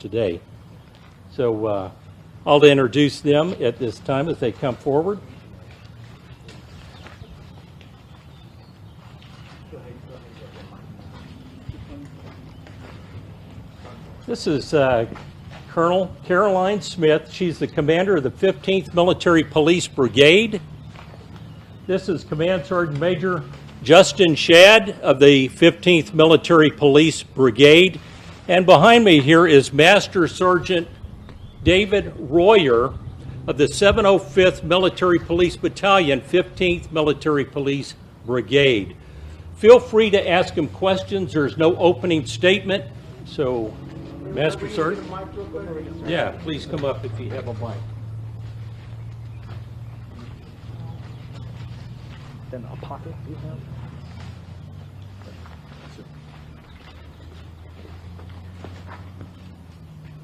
today. So I'll introduce them at this time as they come forward. This is Colonel Caroline Smith. She's the commander of the 15th Military Police Brigade. This is Command Sergeant Major Justin Shadd of the 15th Military Police Brigade. And behind me here is Master Sergeant David Royer of the 705th Military Police Battalion, 15th Military Police Brigade. Feel free to ask him questions. There's no opening statement. So, Master Sergeant? Yeah, please come up if you have a mic. Then a pocket you have?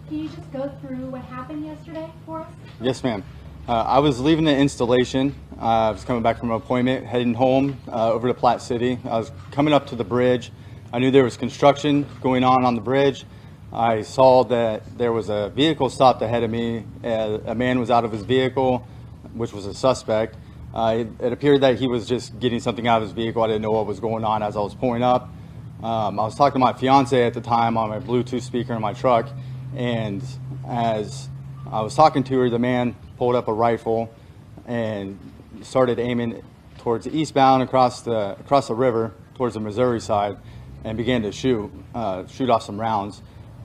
Can you just go through what happened yesterday for us? Yes, ma'am. I was leaving the installation. I was coming back from an appointment, heading home over to Platte City. I was coming up to the bridge. I knew there was construction going on the bridge. I saw that there was a vehicle stopped ahead of me. A man was out of his vehicle, which was a suspect. It appeared that he was just getting something out of his vehicle. I didn't know what was going on as I was pulling up. I was talking to my fiance at the time on my Bluetooth speaker in my truck, and as I was talking to her, the man pulled up a rifle and started aiming towards the eastbound across the river towards the Missouri side, and began to shoot off some rounds.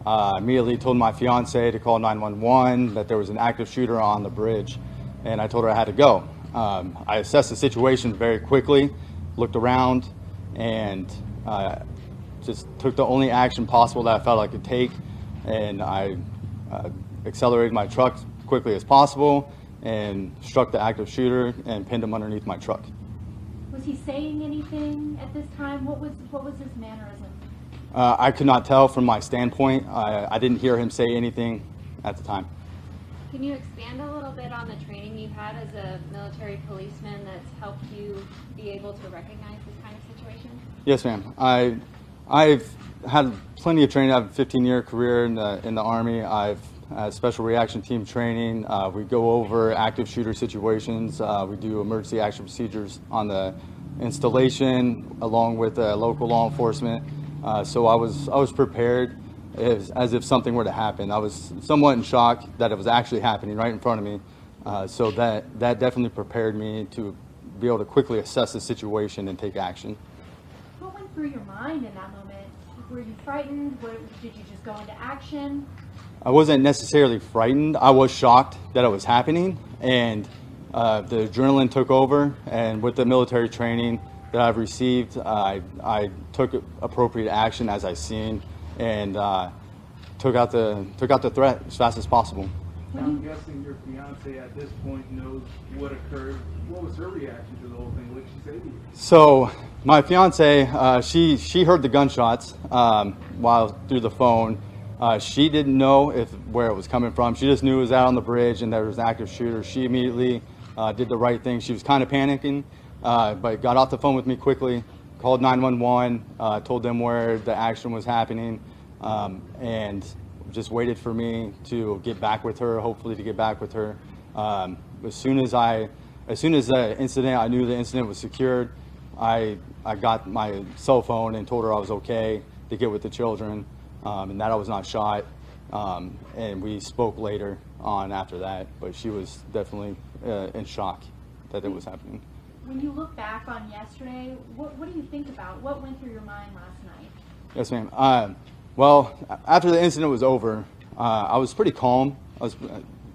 I immediately told my fiance to call 911, that there was an active shooter on the bridge, and I told her I had to go. I assessed the situation very quickly, looked around, and just took the only action possible that I felt I could take, and I accelerated my truck as quickly as possible and struck the active shooter and pinned him underneath my truck. Was he saying anything at this time? What was his mannerism? I could not tell from my standpoint. I didn't hear him say anything at the time. Can you expand a little bit on the training you've had as a military policeman that's helped you be able to recognize this kind of situation? Yes, ma'am. I've had plenty of training. I have a 15-year career in the Army. I've had special reaction team training. We go over active shooter situations. We do emergency action procedures on the installation along with local law enforcement. So I was prepared as if something were to happen. I was somewhat in shock that it was actually happening right in front of me. So that definitely prepared me to be able to quickly assess the situation and take action. What went through your mind in that moment? Were you frightened? Did you just go into action? I wasn't necessarily frightened. I was shocked that it was happening, and the adrenaline took over. And with the military training that I've received, I took appropriate action as I seen, and took out the threat as fast as possible. I'm guessing your fiance at this point knows what occurred. What was her reaction to the whole thing? What did she say to you? So my fiance, she heard the gunshots while through the phone. She didn't know where it was coming from. She just knew it was out on the bridge and there was an active shooter. She immediately did the right thing. She was kind of panicking, but got off the phone with me quickly, called 911, told them where the action was happening, and just waited for me to get back with her, hopefully to get back with her. As soon as the incident, I knew the incident was secured, I got my cell phone and told her I was okay to get with the children, and that I was not shot. And we spoke later on after that, but she was definitely in shock that it was happening. When you look back on yesterday, what do you think about? What went through your mind last night? Yes, ma'am. Well, after the incident was over, I was pretty calm. I was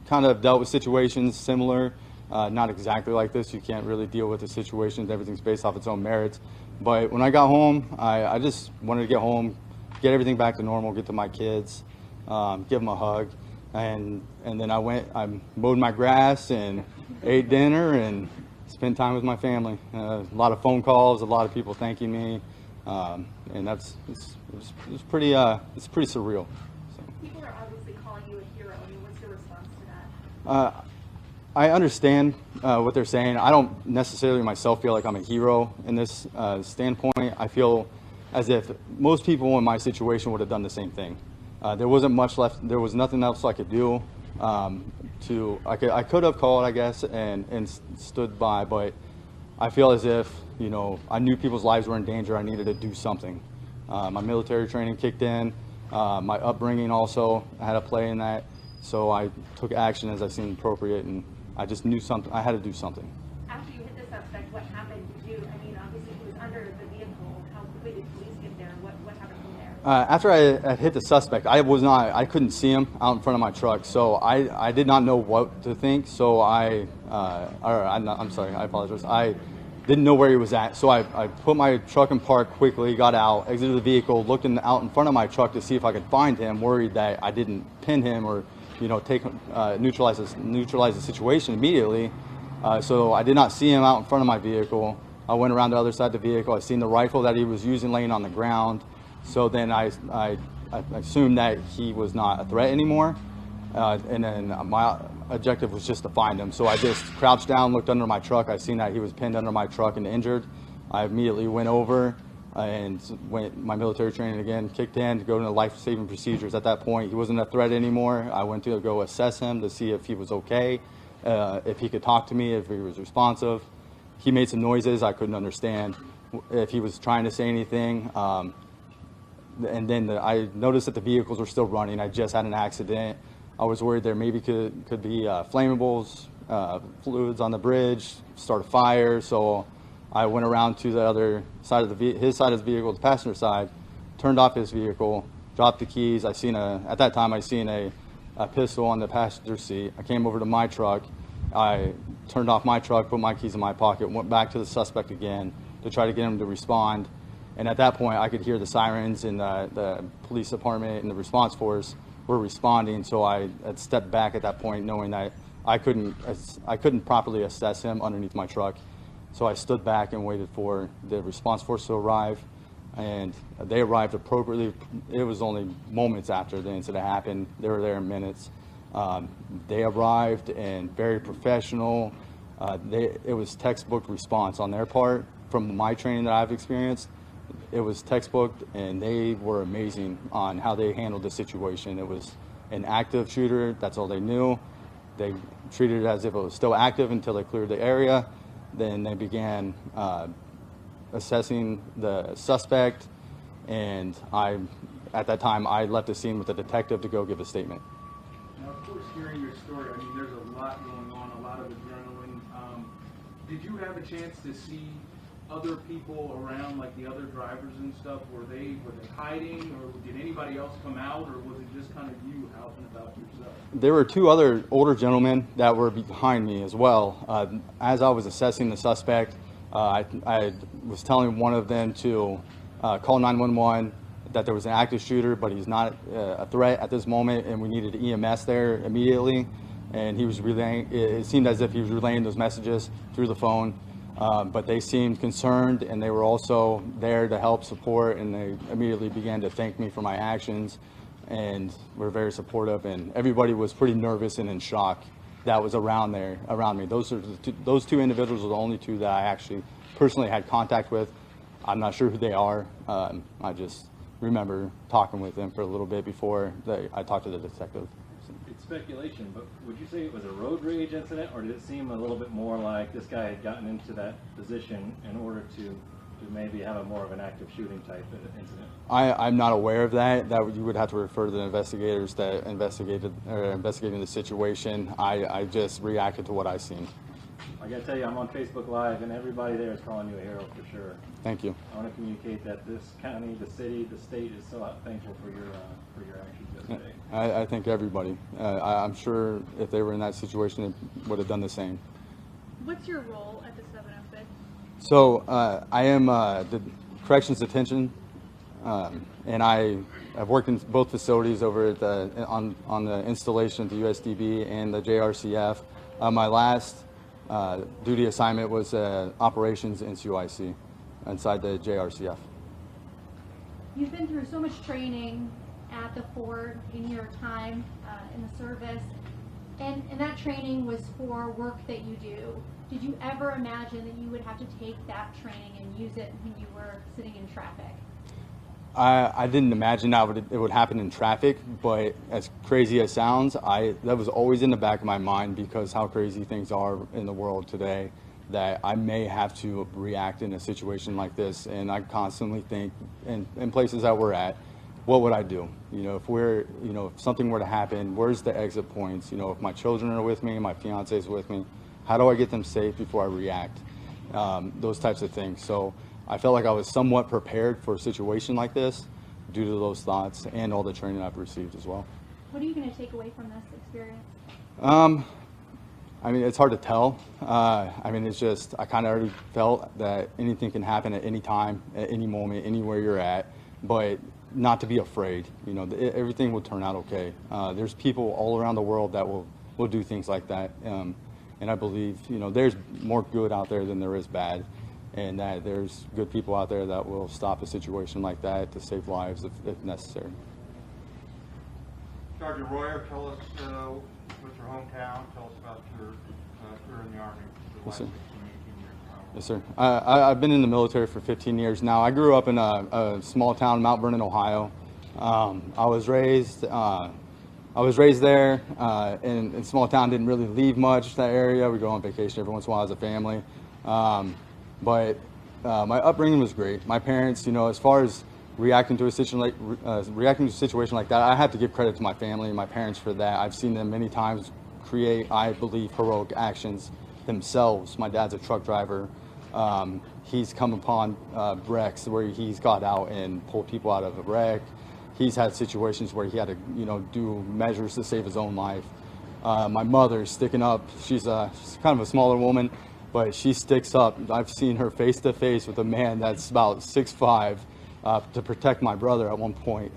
kind of dealt with situations similar, not exactly like this. You can't really deal with the situations. Everything's based off its own merits. But when I got home, I just wanted to get home, get everything back to normal, get to my kids, give them a hug. And then I mowed my grass and ate dinner and spent time with my family. A lot of phone calls, a lot of people thanking me. And it's pretty surreal. So. People are obviously calling you a hero. I mean, what's your response to that? I understand what they're saying. I don't necessarily myself feel like I'm a hero in this standpoint. I feel as if most people in my situation would have done the same thing. There wasn't much left. There was nothing else I could do. I could have called, I guess, and stood by, but I feel as if, you know, I knew people's lives were in danger. I needed to do something. My military training kicked in. My upbringing also had a play in that. So I took action as I seen appropriate, and I just knew something. I had to do something. After you hit the suspect, what happened? Obviously he was under the vehicle. How quickly did police get there? What happened from there? After I hit the suspect, I couldn't see him out in front of my truck, so I did not know what to think. So I'm sorry, I apologize. I didn't know where he was at, so I put my truck in park quickly, got out, exited the vehicle, looked out in front of my truck to see if I could find him, worried that I didn't pin him or, you know, neutralize the situation immediately. So I did not see him out in front of my vehicle. I went around the other side of the vehicle. I seen the rifle that he was using laying on the ground. So then I assumed that he was not a threat anymore. And then my objective was just to find him. So I just crouched down, looked under my truck. I seen that he was pinned under my truck and injured. I immediately went over and my military training again kicked in to go into life-saving procedures. At that point, he wasn't a threat anymore. I went to go assess him to see if he was okay, if he could talk to me, if he was responsive. He made some noises I couldn't understand, if he was trying to say anything. And then I noticed that the vehicles were still running. I just had an accident. I was worried there maybe could be flammables, fluids on the bridge, start a fire. So I went around to the other side of his side of the vehicle, the passenger side, turned off his vehicle, dropped the keys. At that time I seen a pistol on the passenger seat. I came over to my truck. I turned off my truck, put my keys in my pocket, went back to the suspect again to try to get him to respond. And at that point, I could hear the sirens in the police department and the response force were responding. So I had stepped back at that point, knowing that I couldn't properly assess him underneath my truck. So I stood back and waited for the response force to arrive, and they arrived appropriately. It was only moments after the incident happened. They were there in minutes. They arrived and very professional. It was textbook response on their part from my training that I've experienced. It was textbook, and they were amazing on how they handled the situation. It was an active shooter. That's all they knew. They treated it as if it was still active until they cleared the area. Then they began assessing the suspect, and at that time, I left the scene with the detective to go give a statement. Now, of course, hearing your story, I mean, there's a lot going on, a lot of adrenaline. Did you have a chance to see other people around, like the other drivers and stuff? Were they hiding, or did anybody else come out, or was it just kind of you out and about yourself? There were two other older gentlemen that were behind me as well. As I was assessing the suspect, I was telling one of them to call 911, that there was an active shooter, but he's not a threat at this moment, and we needed EMS there immediately. And he was relaying, it seemed as if he was relaying those messages through the phone. But they seemed concerned, and they were also there to help support, and they immediately began to thank me for my actions, and were very supportive, and everybody was pretty nervous and in shock that was around me. Those two individuals were the only two that I actually personally had contact with. I'm not sure who they are. I just remember talking with them for a little bit before I talked to the detective. It's speculation, but would you say it was a road rage incident, or did it seem a little bit more like this guy had gotten into that position in order to maybe have a more of an active shooting type incident? I'm not aware of that. That you would have to refer to the investigators that investigating the situation. I just reacted to what I seen. I gotta tell you, I'm on Facebook Live, and everybody there is calling you a hero for sure. Thank you. I want to communicate that this county, the city, the state is so thankful for your actions yesterday. I think everybody. I'm sure if they were in that situation, they would have done the same. What's your role at the 705? So I am the corrections detention, and I've worked in both facilities over at on the installation at the USDB and the JRCF. My last duty assignment was operations in COIC inside the JRCF. You've been through so much training at the Fort in your time in the service, and that training was for work that you do. Did you ever imagine that you would have to take that training and use it when you were sitting in traffic? I didn't imagine it would happen in traffic, but as crazy as it sounds, that was always in the back of my mind because how crazy things are in the world today, that I may have to react in a situation like this. And I constantly think in places that we're at, what would I do? If something were to happen, where's the exit points? If my children are with me, my fiance is with me, how do I get them safe before I react? Those types of things. So I felt like I was somewhat prepared for a situation like this due to those thoughts and all the training I've received as well. What are you going to take away from this experience? It's hard to tell. It's just, I kind of already felt that anything can happen at any time, at any moment, anywhere you're at, but not to be afraid. Everything will turn out okay. There's people all around the world that will do things like that. And I believe, there's more good out there than there is bad. And that there's good people out there that will stop a situation like that to save lives if necessary. Sergeant Royer, tell us what's your hometown. Tell us about your career in the Army. Yes, sir. Yes, sir. I've been in the military for 15 years now. I grew up in a small town, Mount Vernon, Ohio. I was raised there in a small town. Didn't really leave much that area. We go on vacation every once in a while as a family. But my upbringing was great. My parents, as far as reacting to a situation like that, I have to give credit to my family and my parents for that. I've seen them many times create, I believe, heroic actions themselves. My dad's a truck driver. He's come upon wrecks where he's got out and pulled people out of a wreck. He's had situations where he had to, do measures to save his own life. My mother's sticking up. She's kind of a smaller woman, but she sticks up. I've seen her face to face with a man that's about 6'5", to protect my brother at one point.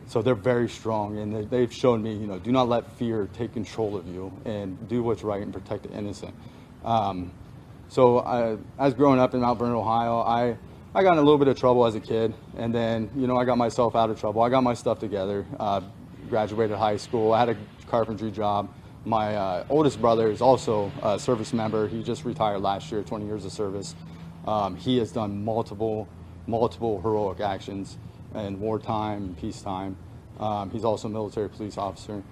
So they're very strong, and they've shown me, do not let fear take control of you, and do what's right and protect the innocent. So I was growing up in Mount Vernon, Ohio. I got in a little bit of trouble as a kid, and then, I got myself out of trouble. I got my stuff together, graduated high school. I had a carpentry job. My oldest brother is also a service member. He just retired last year, 20 years of service. He has done multiple heroic actions in wartime and peacetime. He's also a military police officer.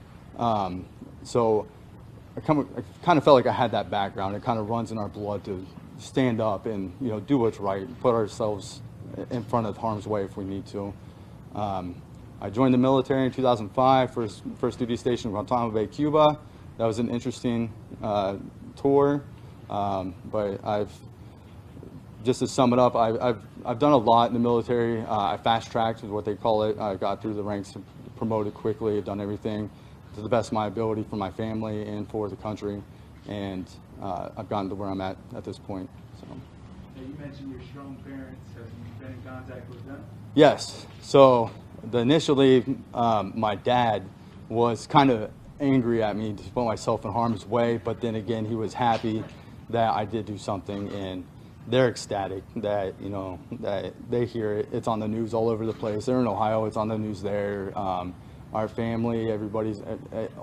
So I kind of felt like I had that background. It kind of runs in our blood to stand up and do what's right, put ourselves in front of harm's way if we need to. I joined the military in 2005, first duty station in Guantanamo Bay, Cuba. That was an interesting tour, but just to sum it up, I've done a lot in the military. I fast-tracked is what they call it. I got through the ranks, promoted quickly. I've done everything to the best of my ability for my family and for the country, and I've gotten to where I'm at this point. So. Now, you mentioned your strong parents. Have you been in contact with them? Yes. So initially, my dad was kind of angry at me to put myself in harm's way, but then again, he was happy that I did do something, and they're ecstatic that that they hear it. It's on the news all over the place. They're in Ohio. It's on the news there. Our family, everybody's,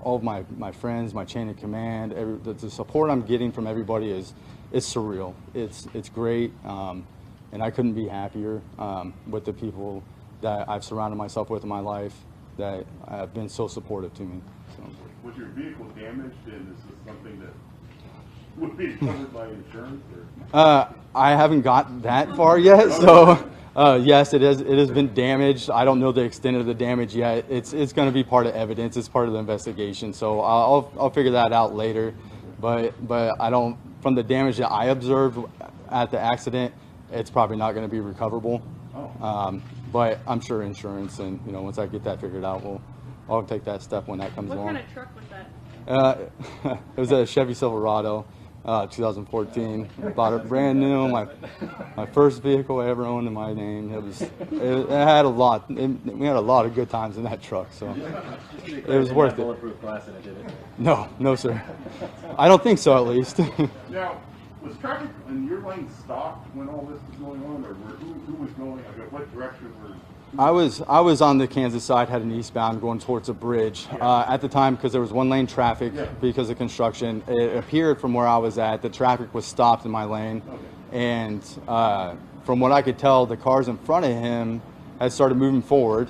all of my friends, my chain of command, the support I'm getting from everybody is surreal. It's great, and I couldn't be happier with the people that I've surrounded myself with in my life that have been so supportive to me. So. Was your vehicle damaged, and is this something that would be covered by insurance? Or? I haven't got that far yet, so yes, it has been damaged. I don't know the extent of the damage yet. It's going to be part of evidence. It's part of the investigation, so I'll figure that out later. But I don't. From the damage that I observed at the accident, it's probably not going to be recoverable. Oh. But I'm sure insurance, and once I get that figured out, I'll take that step when that comes along. What kind of truck was that? It was a Chevy Silverado, 2014. Bought it brand new. My first vehicle I ever owned in my name. It had a lot. We had a lot of good times in that truck, so it was worth it. Bulletproof glass in it, did it? No, sir. I don't think so, at least. Now, was traffic in your lane stopped when all this was going on, or who was going? What direction were? I was on the Kansas side, heading eastbound, going towards a bridge. At the time, because there was one lane traffic because of construction, it appeared from where I was at, the traffic was stopped in my lane. Okay. And from what I could tell, the cars in front of him had started moving forward.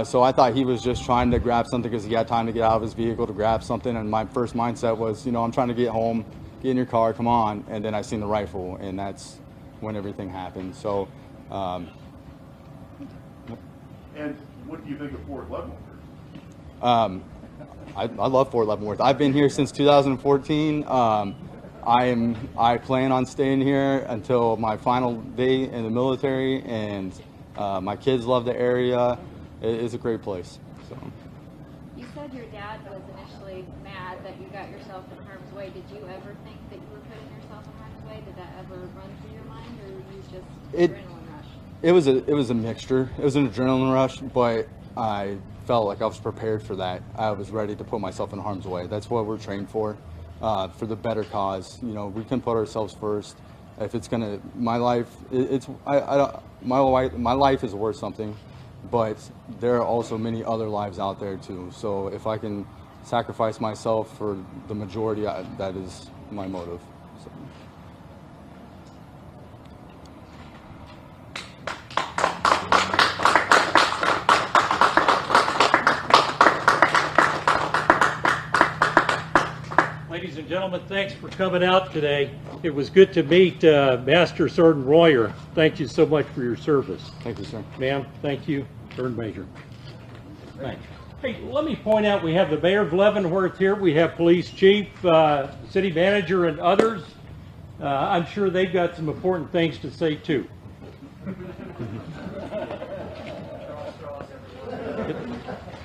So I thought he was just trying to grab something because he had time to get out of his vehicle to grab something. And my first mindset was, I'm trying to get home, get in your car, come on. And then I seen the rifle, and that's when everything happened. So. And what do you think of Fort Leavenworth? I love Fort Leavenworth. I've been here since 2014. I plan on staying here until my final day in the military, and my kids love the area. It's a great place. So. You said your dad was initially mad that you got yourself in harm's way. Did you ever think that you were putting yourself in harm's way? Did that ever run through your mind, or were you just adrenaline rush? It was a mixture. It was an adrenaline rush, but I felt like I was prepared for that. I was ready to put myself in harm's way. That's what we're trained for the better cause. We can put ourselves first. If it's gonna, my life, my life is worth something, but there are also many other lives out there too. So if I can sacrifice myself for the majority, that is my motive. So. Ladies and gentlemen, thanks for coming out today. It was good to meet Master Sergeant Royer. Thank you so much for your service. Thank you, sir. Ma'am, thank you. Sergeant Major. Thanks. Hey, let me point out we have the Mayor of Leavenworth here. We have Police Chief, City Manager, and others. I'm sure they've got some important things to say too.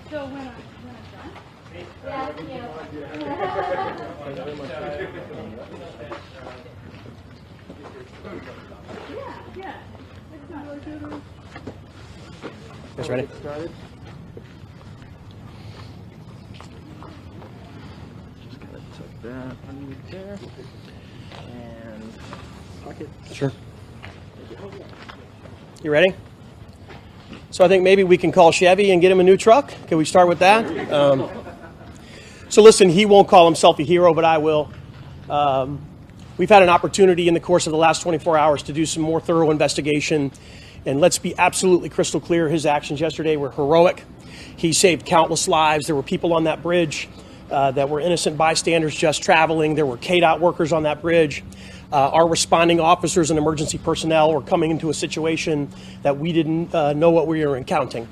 So when I'm done? Yeah, yeah. Yeah. It's not really good. Guys ready? Started. Just kind of tuck that underneath there. And pocket. Sure. You ready? So I think maybe we can call Chevy and get him a new truck. Can we start with that? So listen, he won't call himself a hero, but I will. We've had an opportunity in the course of the last 24 hours to do some more thorough investigation. And let's be absolutely crystal clear, his actions yesterday were heroic. He saved countless lives. There were people on that bridge that were innocent bystanders just traveling. There were KDOT workers on that bridge. Our responding officers and emergency personnel were coming into a situation that we didn't know what we were encountering.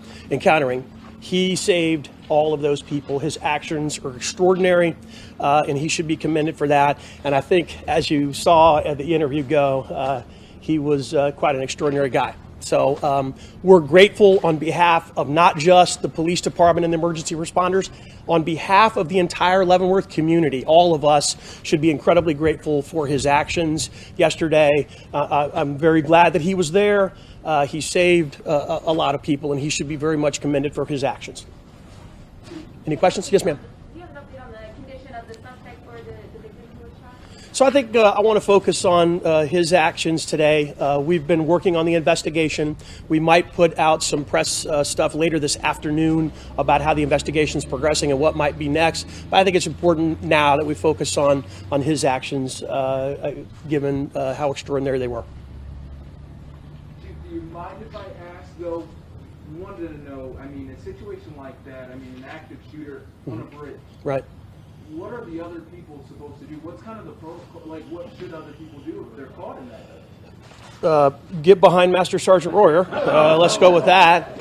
He saved all of those people. His actions are extraordinary, and he should be commended for that. And I think, as you saw at the interview go, he was quite an extraordinary guy. So we're grateful on behalf of not just the police department and the emergency responders, on behalf of the entire Leavenworth community. All of us should be incredibly grateful for his actions yesterday. I'm very glad that he was there. He saved a lot of people, and he should be very much commended for his actions. Any questions? Yes, ma'am. Do you have an update on the condition of the suspect or the victim who was shot? So I think I want to focus on his actions today. We've been working on the investigation. We might put out some press stuff later this afternoon about how the investigation is progressing and what might be next. But I think it's important now that we focus on his actions, given how extraordinary they were. Do you mind if I ask, though, wanted to know, I mean, a situation like that, I mean, an active shooter on a bridge. Right. What are the other people supposed to do? What's kind of the protocol, like what should other people do if they're caught in that? Get behind Master Sergeant Royer. Let's go with that.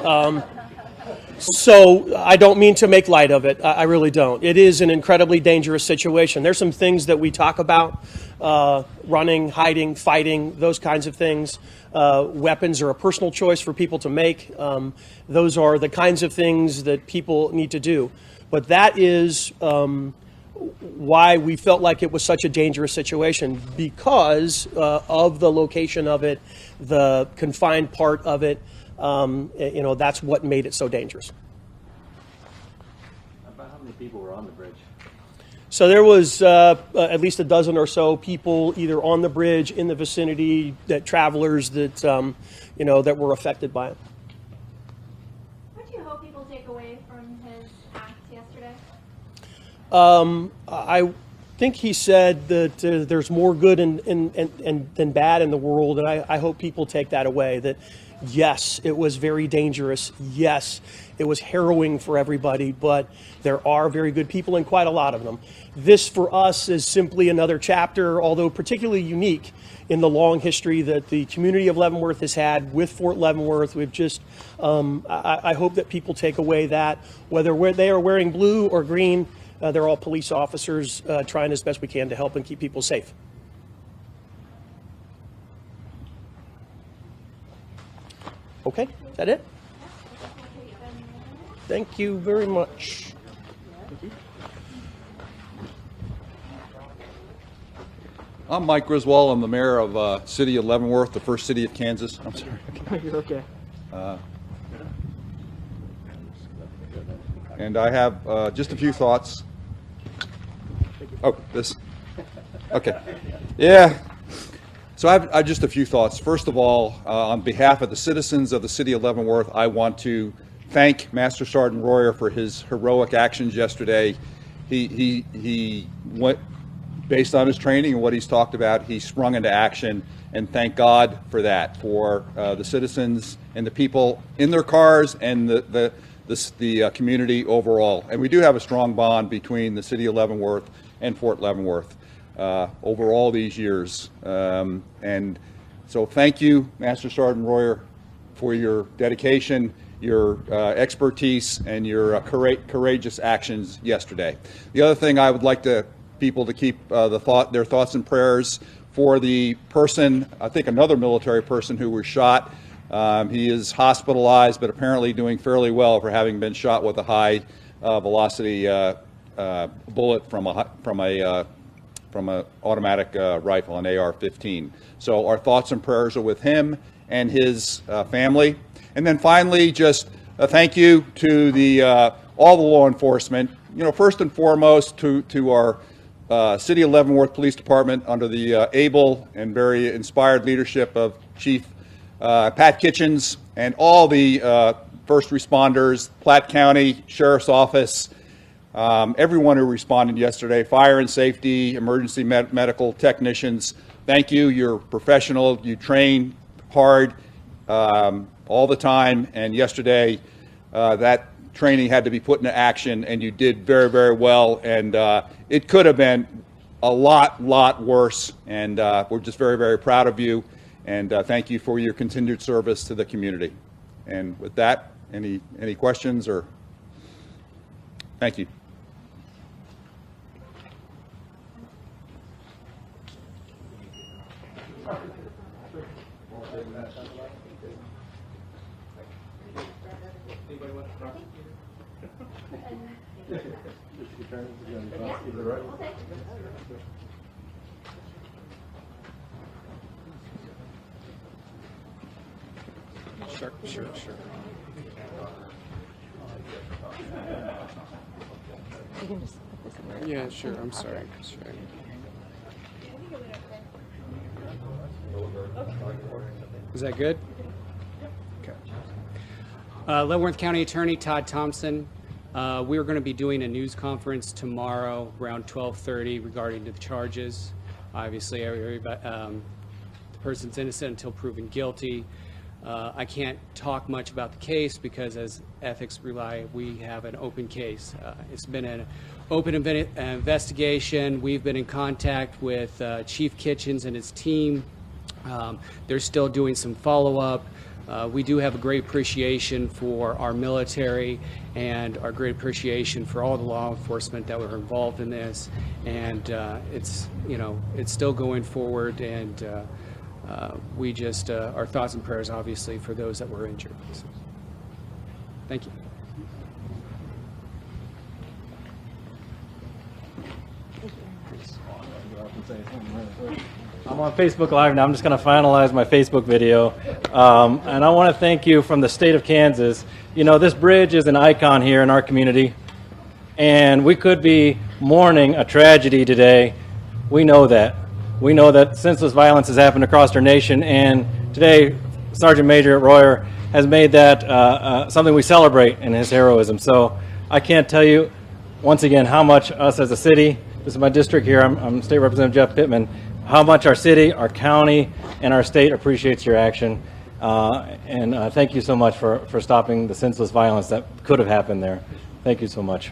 So I don't mean to make light of it. I really don't. It is an incredibly dangerous situation. There's some things that we talk about, running, hiding, fighting, those kinds of things. Weapons are a personal choice for people to make. Those are the kinds of things that people need to do. But that is why we felt like it was such a dangerous situation, because of the location of it, the confined part of it. That's what made it so dangerous. About how many people were on the bridge? So there was at least a dozen or so people either on the bridge, in the vicinity, that travelers that that were affected by it. What do you hope people take away from his acts yesterday? think he said that there's more good than bad in the world, and I hope people take that away, that yes, it was very dangerous. Yes, it was harrowing for everybody, but there are very good people, and quite a lot of them. This, for us, is simply another chapter, although particularly unique in the long history that the community of Leavenworth has had with Fort Leavenworth. We've just, I hope that people take away that, whether they are wearing blue or green, they're all police officers trying as best we can to help and keep people safe. Okay, is that it? Thank you very much. I'm Mike Griswold. I'm the mayor of City of Leavenworth, the first city of Kansas. I'm sorry. You're okay. And I have just a few thoughts. Oh, this. Okay. Yeah. So I have just a few thoughts. First of all, on behalf of the citizens of the City of Leavenworth, I want to thank Master Sergeant Royer for his heroic actions yesterday. He went, based on his training and what he's talked about, he sprung into action, and thank God for that, for the citizens and the people in their cars and the community overall. And we do have a strong bond between the City of Leavenworth and Fort Leavenworth over all these years. And so thank you, Master Sergeant Royer, for your dedication, your expertise, and your courageous actions yesterday. The other thing I would like people to keep their thoughts and prayers for the person, I think another military person who was shot. He is hospitalized, but apparently doing fairly well for having been shot with a high velocity bullet from an automatic rifle, an AR-15. So our thoughts and prayers are with him and his family. And then finally, just a thank you to all the law enforcement. You know, first and foremost to our City of Leavenworth Police Department under the able and very inspired leadership of Chief Pat Kitchens, and all the first responders, Platte County Sheriff's Office, everyone who responded yesterday, fire and safety, emergency medical technicians. Thank you. You're professional. You train hard all the time, and yesterday that training had to be put into action, and you did very, very well. And it could have been a lot worse, and we're just very, very proud of you, and thank you for your continued service to the community. And with that, any questions? Or thank you. Sure. Yeah, sure. I'm sorry. Sure. Is that good? Okay. Leavenworth County Attorney Todd Thompson. We are going to be doing a news conference tomorrow around 12:30 regarding the charges. Obviously, the person's innocent until proven guilty. I can't talk much about the case because, as ethics rely, we have an open case. It's been an open investigation. We've been in contact with Chief Kitchens and his team. They're still doing some follow-up. We do have a great appreciation for our military and our great appreciation for all the law enforcement that were involved in this. And it's still going forward, and we just, our thoughts and prayers, obviously, for those that were injured. So, thank you. I'm on Facebook Live now. I'm just going to finalize my Facebook video. And I want to thank you from the state of Kansas. You know, this bridge is an icon here in our community. And we could be mourning a tragedy today. We know that. We know that senseless violence has happened across our nation. And today, Sergeant Major Royer has made that something we celebrate in his heroism. So I can't tell you, once again, how much us as a city this is my district here. I'm State Representative Jeff Pittman. How much our city, our county, and our state appreciates your action. And thank you so much for stopping the senseless violence that could have happened there. Thank you so much.